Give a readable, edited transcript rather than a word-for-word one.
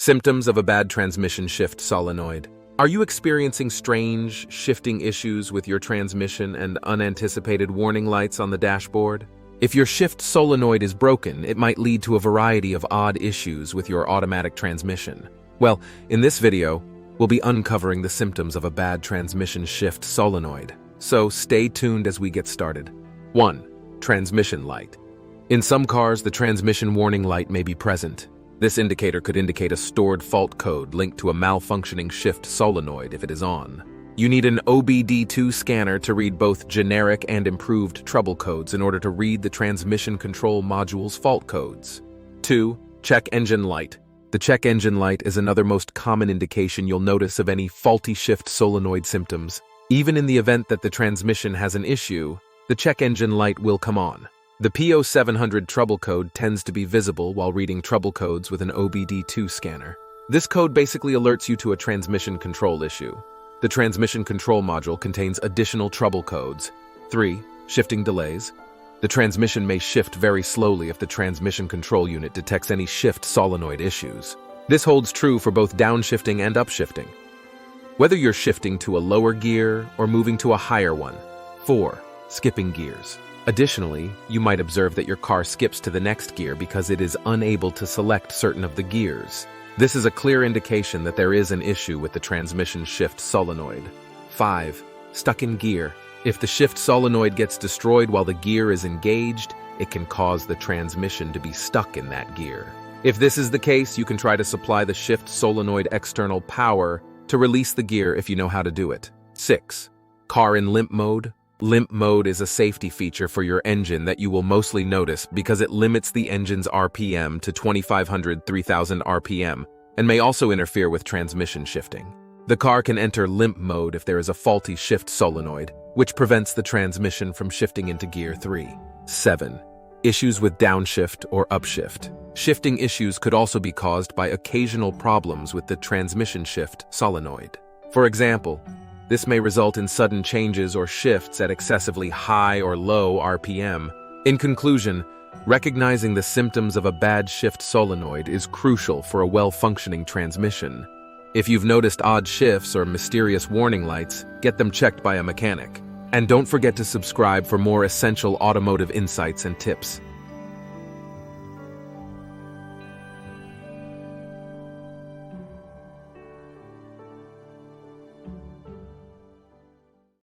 Symptoms of a bad transmission shift solenoid. Are you experiencing strange, shifting issues with your transmission and unanticipated warning lights on the dashboard? If your shift solenoid is broken, it might lead to a variety of odd issues with your automatic transmission. Well, in this video, we'll be uncovering the symptoms of a bad transmission shift solenoid. So stay tuned as we get started. 1. Transmission light. In some cars, the transmission warning light may be present. This indicator could indicate a stored fault code linked to a malfunctioning shift solenoid if it is on. You need an OBD2 scanner to read both generic and improved trouble codes in order to read the transmission control module's fault codes. 2. Check engine light. The check engine light is another most common indication you'll notice of any faulty shift solenoid symptoms. Even in the event that the transmission has an issue, the check engine light will come on. The P0700 trouble code tends to be visible while reading trouble codes with an OBD2 scanner. This code basically alerts you to a transmission control issue. The transmission control module contains additional trouble codes. 3. Shifting delays. The transmission may shift very slowly if the transmission control unit detects any shift solenoid issues. This holds true for both downshifting and upshifting, whether you're shifting to a lower gear or moving to a higher one. 4. Skipping gears. Additionally, you might observe that your car skips to the next gear because it is unable to select certain of the gears. This is a clear indication that there is an issue with the transmission shift solenoid. 5. Stuck in gear. If the shift solenoid gets destroyed while the gear is engaged, it can cause the transmission to be stuck in that gear. If this is the case, you can try to supply the shift solenoid external power to release the gear if you know how to do it. 6. Car in limp mode. Limp mode is a safety feature for your engine that you will mostly notice because it limits the engine's RPM to 2500-3000 RPM and may also interfere with transmission shifting. The car can enter limp mode if there is a faulty shift solenoid, which prevents the transmission from shifting into gear 3. 7. Issues with downshift or upshift. Shifting issues could also be caused by occasional problems with the transmission shift solenoid. For example, this may result in sudden changes or shifts at excessively high or low RPM. In conclusion, recognizing the symptoms of a bad shift solenoid is crucial for a well-functioning transmission. If you've noticed odd shifts or mysterious warning lights, get them checked by a mechanic. And don't forget to subscribe for more essential automotive insights and tips.